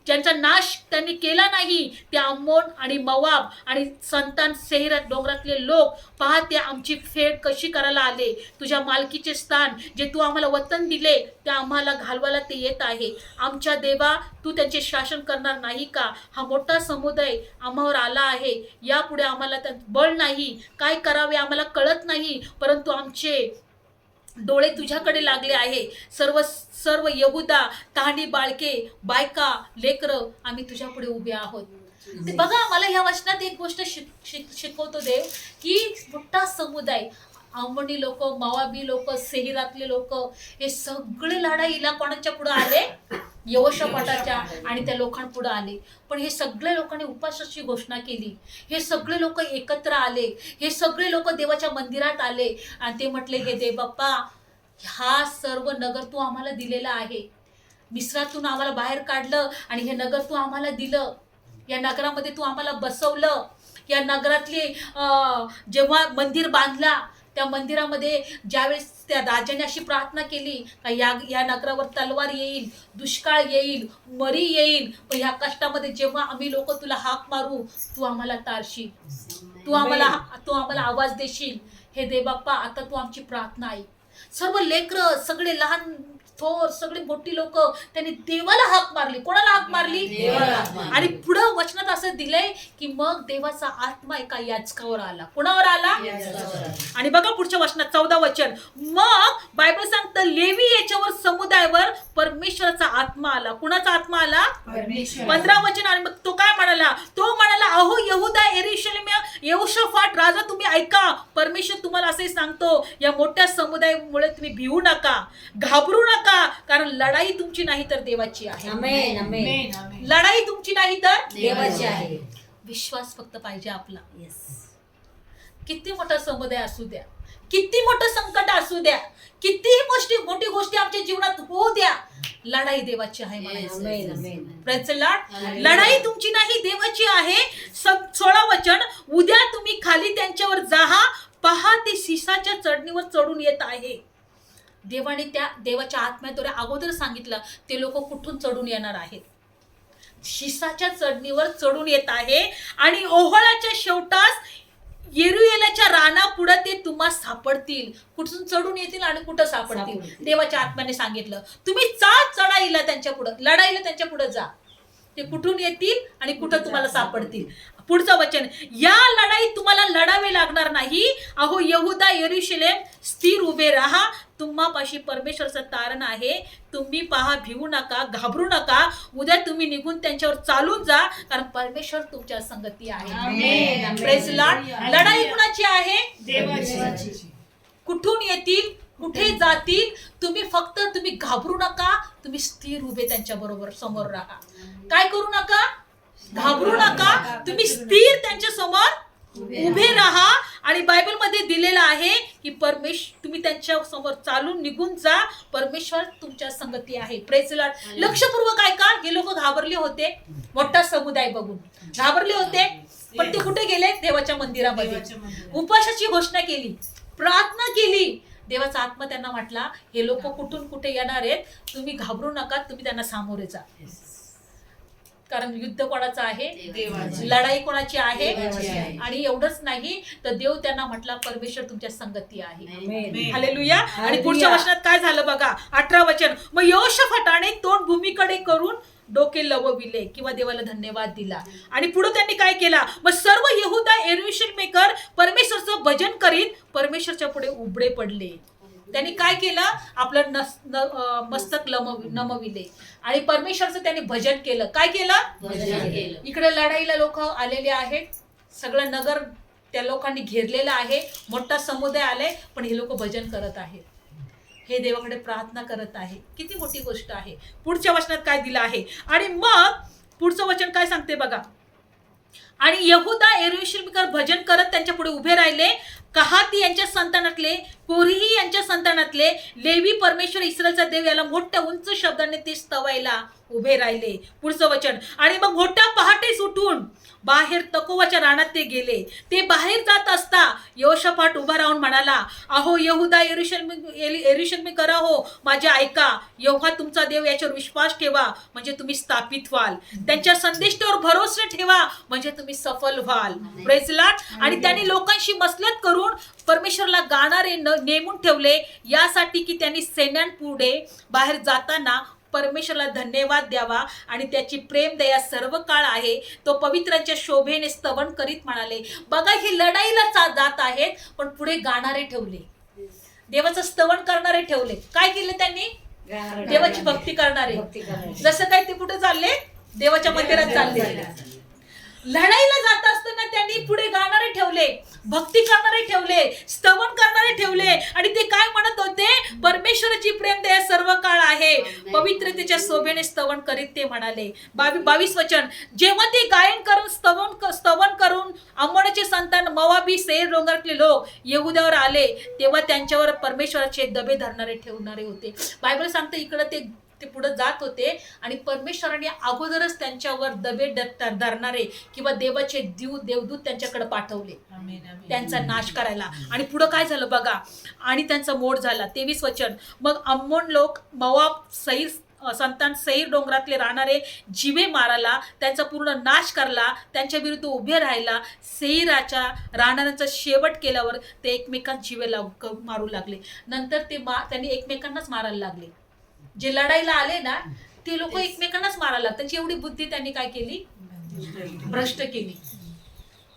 ज्यांचा नाश त्यांनी केला नाही, ते अम्मोन आणि मोआब आणि संतान सेईर डोंगरातले लोक पहा ते आमची फेड कशी करायला आले. तुझ्या मालकीचे स्थान जे तू आम्हाला वतन दिले ते आम्हाला घालवायला ते येत आहे. आमच्या देवा, तू त्यांचे शासन करणार नाही का? हा मोठा समुदाय आम्हावर आला आहे, यापुढे आम्हाला बळ नाही, काय करावे आम्हाला कळत नाही, परंतु आमचे डोळे तुझ्याकडे लागले आहे. सर्व यहुदा, तहानी बाळके, बायका, लेकरं आम्ही तुझ्या पुढे उभे आहोत. ते बघा, मला ह्या वचनात एक गोष्ट शिकवतो देव की मोठा समुदाय अम्मोनी लोक, मोआबी लोक, सेहिरातले लोक, हे सगळे लढाईला कोणाच्या पुढे आले? यहोशापाटाच्या आणि त्या लोकांपुढे आले. पण हे सगळे लोकांनी उपासाची घोषणा केली. हे सगळे लोक एकत्र आले. हे सगळे लोक देवाच्या मंदिरात आले आणि ते म्हटले, हे देव बाप्पा, हा सर्व नगर तू आम्हाला दिलेला आहे. मिस्रातून आम्हाला बाहेर काढलं आणि हे नगर तू आम्हाला दिलं. या नगरामध्ये तू आम्हाला बसवलं. या नगरातले जेव्हा मंदिर बांधला, त्या मंदिरामध्ये ज्यावेळेस त्या राजाने अशी प्रार्थना केली का या नगरावर तलवार येईल, दुष्काळ येईल, मरी येईल, पण ह्या कष्टामध्ये जेव्हा आम्ही लोक तुला हाक मारू, तू आम्हाला तारशील, तू आम्हाला आवाज देशील. हे देव बाप्पा, आता तू आमची प्रार्थना ऐक. सर्व लेकरं, सगळे लहान थोर, सगळे मोठी लोक त्यांनी देवाला हाक मारली. कोणाला हाक मारली? आणि पुढं वचनात असं दिलंय की मग देवाचा आत्मा एका याजकावर आला. कोणावर आला? आणि बघा पुढच्या वचनात 14 वचन, मग बायबल सांगतं लेवी याच्यावर समुदायावर परमेश्वराचा आत्मा आला. कुणाचा आत्मा आला? 15 वचन. आणि मग तो काय म्हणाला? तो म्हणाला, अहो यहुदा, यरूशलेम, यहोशाफाट राजा, तुम्ही ऐका. परमेश्वर तुम्हाला असे सांगतो, या मोठ्या समुदायामुळे तुम्ही भिवू नका, घाबरू नका, कारण लढाई तुमची नाही तर देवाची आहे. आमेन, आमेन. लढाई तुमची नाही तर देवाची आहे. विश्वास फक्त पाहिजे आपला. किती मोठा समुदाय असू द्या, किती मोठं संकट असू द्या, किती मोठी गोष्टी आमच्या जीवनात होऊ द्या, लढाई देवाची आहे. Praise the Lord. लढाई तुमची नाही, देवाची आहे. 16 वचन, उद्या तुम्ही खाली त्यांच्यावर जाहा, पहा ते शिसाच्या चढणीवर चढून येत आहे. देवाने त्या देवाच्या आत्म्याद्वारे अगोदर सांगितलं ते लोक कुठून चढून येणार आहेत. शिसाच्या चढणीवर चढून येत आहे आणि ओहळाच्या शेवटास येरुयेलाच्या रानापुढे ते तुम्हा सापडतील. कुठून चढून येतील आणि कुठं सापडतील? देवाच्या आत्म्याने सांगितलं, तुम्ही चढाईला त्यांच्या पुढं, लढाईला त्यांच्या पुढे जा. ते कुठून येतील आणि कुठं तुम्हाला सापडतील. पुढचं वचन, या लढाईत तुम्हाला लढावे लागणार नाही. अहो यहुदा, यरूशलेम, स्थिर उभे राहा, तुम्हापाशी परमेश्वराचं तारण आहे. तुम्ही पहा, भिवू नका, घाबरू नका. उद्या तुम्ही निघून त्यांच्यावर चालून जा, कारण परमेश्वर तुमच्या संगती आहे. Praise the Lord. लढाई कुणाची आहे? देवाची. कुठून येतील, कुठे जातील, तुम्ही घाबरू नका. तुम्ही स्थिर उभे त्यांच्या बरोबर समोर राहा. काय करू नका? घाबरू नका. तुम्ही स्थिर त्यांच्या समोर उभे राहा. आणि बायबल मध्ये दिलेलं आहे की तुम्ही त्यांच्या समोर चालून निघून जा, परमेश्वर तुमच्या संगती आहे. Praise the Lord. लक्षपूर्वक ऐका. हे लोक घाबरले होते, मोठा समुदाय बघून घाबरले होते, पण ते कुठे गेले? देवाच्या मंदिरामध्ये उपासाची घोषणा केली, प्रार्थना केली. देवाचा आत्मा त्यांना म्हटला, हे लोक कुठून कुठे येणार आहेत, तुम्ही घाबरू नका, तुम्ही त्यांना सामोरे जा. कारण युद्ध कोणाचं आहे? देवाचे. लढाई कोणाची आहे? आणि एवढंच नाही तर देव त्यांना म्हटला, परमेश्वर तुमच्या संगती आहे. हालेलुया. आणि पुढच्या वचनात काय झालं बघा, 18 वचन, मग यहोशाफाटाने तोंड भूमीकडे करून डोके लवविले किंवा देवाला धन्यवाद दिला. आणि पुढे त्यांनी काय केला, मग सर्व यहुदा, यरूशलेमेकर परमेश्वरचं भजन करीत परमेश्वरच्या पुढे उबडे पडले. त्यांनी काय केलं? आपलं मस्तक नमविले आणि परमेश्वरचं त्यांनी भजन केलं. काय केलं? इकडे लढाईला लोक आलेले आहेत, सगळं नगर त्या लोकांनी घेरलेलं आहे, मोठा समुदाय आले, पण हे लोक भजन करत आहेत, हे देवाकडे प्रार्थना करत आहे. किती मोठी गोष्ट आहे. पुढच्या वचनात काय दिलं आहे, आणि मग पुढचं वचन काय सांगते बघा, आणि यहुदा, यरूशलेमेकर भजन करत त्यांच्या पुढे उभे राहिले. कहाती यांच्या संतानातले, कोरीही यांच्या संतानातले, लेवी, परमेश्वर इस्रायलचा देव याला मोठ्या उंच शब्दाने ते स्तवायला उभे राहिले. पुढचं वचन, आणि मग मोठ्या पहाटेस उठून बाहेर तकोवाच्या रानात ते गेले. ते बाहेर जात असता यहोशाफाट उभा राहून म्हणाला, अहो यहुदा, यरूशलेमेकरा हो, माझे ऐका. यहोवा तुमचा देव, याच्यावर विश्वास ठेवा म्हणजे तुम्ही स्थापित व्हाल. त्यांच्या संदेशावर भरोसा ठेवा म्हणजे तुम्ही सफल व्हाल. Praise the Lord. आणि त्यांनी लोकांशी मसलत करून परमेश्वरला गाणारे नेमून ठेवले, यासाठी की त्यांनी सैन्यांपुढे बाहेर जाताना परमेश्वरला धन्यवाद द्यावा आणि त्याची प्रेम दया सर्व काळ आहे. तो पवित्रांच्या शोभेने स्तवन करीत म्हणाले. बघा, हे लढाईला जात आहेत, पण पुढे गाणारे ठेवले, देवाचं स्तवन करणारे ठेवले. काय केले त्यांनी? देवाची भक्ती करणारे. जसं काय ते कुठे चालले? देवाच्या मंदिरात चालले. लढाईला जात असताना त्यांनी पुढे गाणारे ठेवले, भक्ती करणारे ठेवले, स्तवन करणारे ठेवले. आणि ते काय म्हणत होते, परमेश्वराची प्रेम दया सर्व काळ आहे, पवित्रतेच्या शोभेने स्तवन करीत ते म्हणाले. 22 वचन, जेव्हा ते गायन करून स्तवन करून अम्मोनाचे संतान मोवाबी सेईर डोंगरातले लोक यहुद्यावर आले, तेव्हा त्यांच्यावर परमेश्वराचे दबे धरणारे ठेवणारे होते. बायबल सांगते इकडे ते पुढे जात होते आणि परमेश्वराने अगोदरच त्यांच्यावर दबे धरणारे किंवा देवाचे देवदूत त्यांच्याकडे पाठवले त्यांचा नाश करायला. आणि पुढे काय झालं बघा, आणि त्यांचा मोड झाला. 23 वचन, मग अम्मोन लोक मोवाब संतान सेईर डोंगरातले राहणारे जिवे मारायला, त्यांचा पूर्ण नाश करला, त्यांच्या विरुद्ध उभे राहायला. सेईराच्या राहणाऱ्यांचा शेवट केल्यावर ते एकमेकांना जिवे मारू लागले. नंतर त्यांनी एकमेकांनाच मारायला लागले. जे लढाईला आले ना ते लोक एकमेकांनाच मारायला, त्यांची एवढी बुद्धी त्यांनी काय केली, भ्रष्ट केली.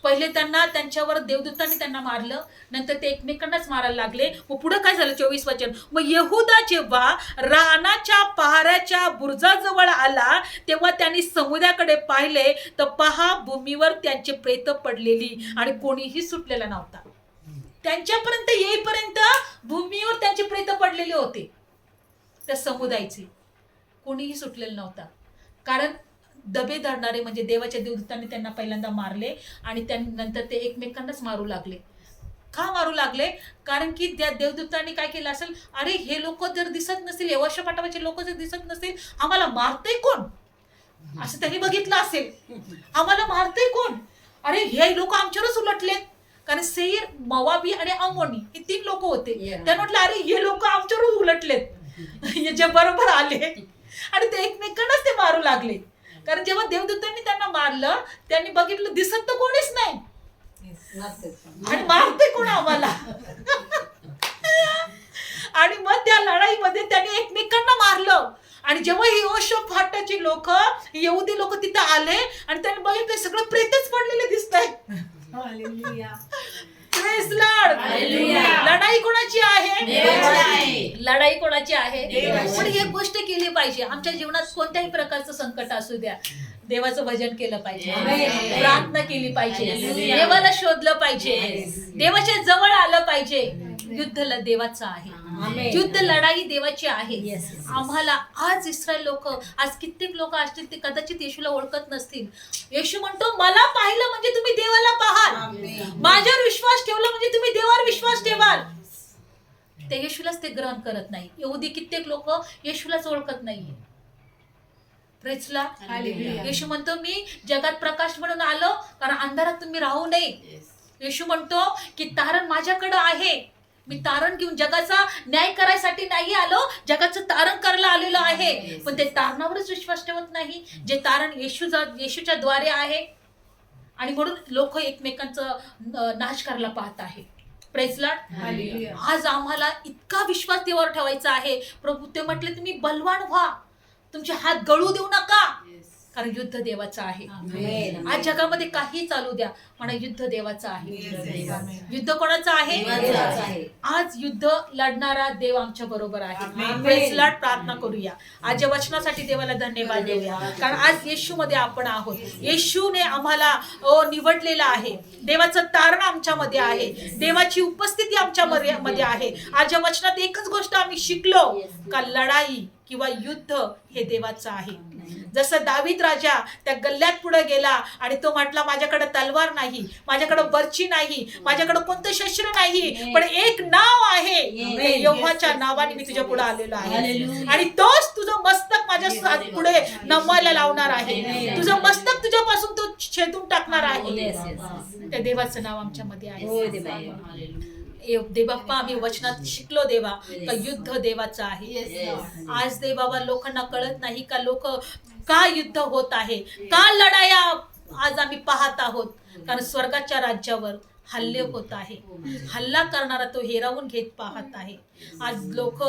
पहिले त्यांच्यावर देवदूतांनी त्यांना मारलं, नंतर ते एकमेकांनाच मारायला लागले. मग पुढे काय झालं, 24 वचन, मग यहुदा जेव्हा रानाच्या पहाऱ्याच्या बुरुजाजवळ आला तेव्हा त्यांनी समुद्राकडे पाहिले, तर पहा भूमीवर त्यांचे प्रेत पडलेली आणि कोणीही सुटलेला नव्हता. त्यांच्यापर्यंत येईपर्यंत भूमीवर त्यांचे प्रेत पडलेले होते. त्या समुदायाचे कोणीही सुटलेलं नव्हता, कारण दबे धरणारे म्हणजे देवाच्या देवदूतांनी त्यांना पहिल्यांदा मारले आणि त्यानंतर ते एकमेकांनाच मारू लागले. का मारू लागले, कारण की त्या देवदूतांनी काय केलं असेल, अरे हे लोक जर दिसत नसतील, यहोशापाटाचे लोक जर दिसत नसतील, आम्हाला मारतंय कोण, असं त्यांनी बघितलं असेल. आम्हाला मारतंय कोण, अरे हे लोक आमच्यावरच उलटलेत. कारण सेईर, मोवाबी आणि अम्मोनी हे 3 लोक होते. त्यांनी म्हटलं अरे हे लोक आमच्यावरच उलटलेत, जे बरोबर आले आणि ते एकमेकांनाच ते मारू लागले. कारण जेव्हा देवदूतांनी त्यांना मारलं, त्यांनी बघितलं दिसत तर कोणीच नाही आणि मारते कोण आम्हाला. आणि मग त्या लढाईमध्ये त्यांनी एकमेकांना मारलं. आणि जेव्हा ही यहोशापाटाची लोक, यहुदी लोक तिथे आले आणि त्यांनी बघितलं सगळं प्रेतच पडलेले दिसत आहे. लढाई कोणाची आहे, लढाई कोणाची आहे. पण एक गोष्ट केली पाहिजे, आमच्या जीवनात कोणत्याही प्रकारचं संकट असू द्या, देवाचं भजन केलं पाहिजे, प्रार्थना केली पाहिजे, देवाला शोधलं पाहिजे, देवाच्या जवळ आलं पाहिजे. युद्ध देवाचं आहे, युद्ध लढाई देवाची आहे. आम्हाला आज इस्रायल लोक, आज कित्येक लोक असतील ते कदाचित येशूला ओळखत नसतील. येशू म्हणतो मला पाहिलं म्हणजे तुम्ही देवाला पाहाल, माझ्यावर विश्वास ठेवला म्हणजे तुम्ही देवावर विश्वास ठेवाल. ते येशूलाच ते ग्रहण करत नाही. यहुदी कित्येक लोक येशूलाच ओळखत नाहीये. प्रेझला येशू म्हणतो मी जगात प्रकाश म्हणून आलो, कारण अंधारात तुम्ही राहू नये. येशू म्हणतो की तारण माझ्याकडे आहे, मी तारण घेऊन जगाचा न्याय करायसाठी नाही आलो, जगाचं तारण करायला आलेलो आहे. पण ते तारणावरच विश्वास ठेवत नाही, जे तारण येशूच्या द्वारे आहे. आणि म्हणून लोक एकमेकांचं नाश करायला पाहत आहे. Praise Lord. आज आम्हाला इतका विश्वास देवावर ठेवायचा आहे. प्रभू ते म्हटले तुम्ही बलवान व्हा, तुमचे हात गळू देऊ नका, कारण युद्ध देवाचं आहे. आज जगामध्ये काही चालू द्या, म्हणा युद्ध देवाचं आहे. युद्ध कोणाचं आहे, आज युद्ध लढणारा देव आमच्या बरोबर आहे. Praise Lord. प्रार्थना करूया, आज या वचनासाठी देवाला धन्यवाद देऊया, कारण आज येशू मध्ये आपण आहोत. येशूने आम्हाला निवडलेलं आहे. देवाचं तारण आमच्यामध्ये आहे, देवाची उपस्थिती आमच्या मध्ये आहे. आज या वचनात एकच गोष्ट आम्ही शिकलो, का लढाई किंवा युद्ध हे देवाचं आहे. जसं दावीद राजा त्या गल्ल्यात पुढे गेला आणि तो म्हटला माझ्याकडे तलवार नाही, माझ्याकडे बर्ची नाही, माझ्याकडे कोणतं शस्त्र नाही, पण एक नाव आहे, यहोवाच्या नावाने मी तुझ्या पुढे आलेलो आहे. आणि तोच तुझं मस्तक माझ्या पुढे नमवायला लावणार आहे, तुझं मस्तक तुझ्यापासून तो छेदून टाकणार आहे. त्या देवाचं नाव आमच्या मध्ये आहे. देवबाप्पा आम्ही वचनात शिकलो देवा का युद्ध देवाचं आहे. आज देवाबा लोकांना कळत नाही का लोक का युद्ध होत आहे, का लढाया आज आम्ही पाहत आहोत, कारण स्वर्गाच्या राज्यावर हल्ले होत आहे. हल्ला करणारा तो हेरावून घेत पाहत आहे. आज लोक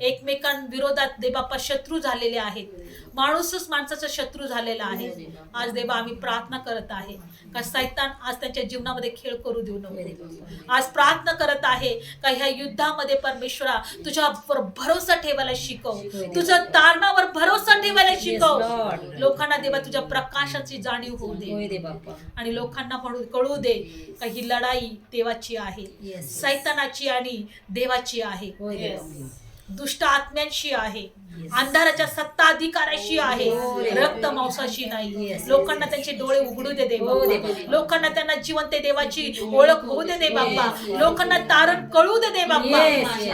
एकमेकांविरोधात देवबाप्पा शत्रू झालेले आहेत. माणूसच माणसाचा शत्रू झालेला आहे. आज देवा आम्ही प्रार्थना करत आहे का सैतान आज त्यांच्या जीवनामध्ये खेळ करू देऊ नको. आज प्रार्थना करत आहे का ह्या युद्धामध्ये परमेश्वरा तुझ्यावर भरोसा ठेवायला शिकव, तुझ्या तारणावर भरोसा ठेवायला शिकव. लोकांना देवा तुझ्या प्रकाशाची जाणीव होऊ दे आणि लोकांना कळू दे का ही लढाई देवाची आहे, सैतानाची आणि देवाची आहे, दुष्ट आत्म्यांशी आहे, अंधाराच्या सत्ता अधिकाराशी आहे, रक्त मांसाशी नाही. लोकांना त्यांचे डोळे उघडू दे देवा, लोकांना त्यांना जिवंत देवाची ओळख होऊ दे बाप्पा, लोकांना तारण कळू दे बाप्पा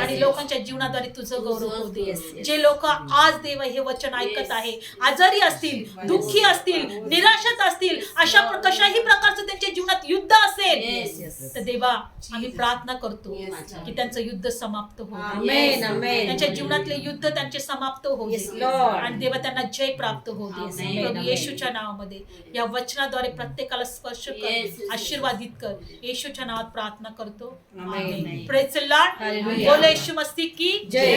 आणि लोकांच्या जीवनाद्वारे तुझं गौरव होऊ दे. जे लोक आज देव हे वचन ऐकत आहे, आजारी असतील, दुःखी असतील, निराशात असतील, अशा कशाही प्रकारचं त्यांच्या जीवनात युद्ध असेल तर देवा आम्ही प्रार्थना करतो की त्यांचं युद्ध समाप्त होऊ दे, त्यांच्या जीवनातले युद्ध त्यांचे समाप्त होऊ दे आणि देवा त्यांना जय प्राप्त होऊ दे. प्रभू येशूच्या नावामध्ये या वचनाद्वारे प्रत्येकाला स्पर्श कर, आशीर्वादित कर. येशूच्या नावात प्रार्थना करतो. Praise the Lord. बोलो येशू मसीह की जय.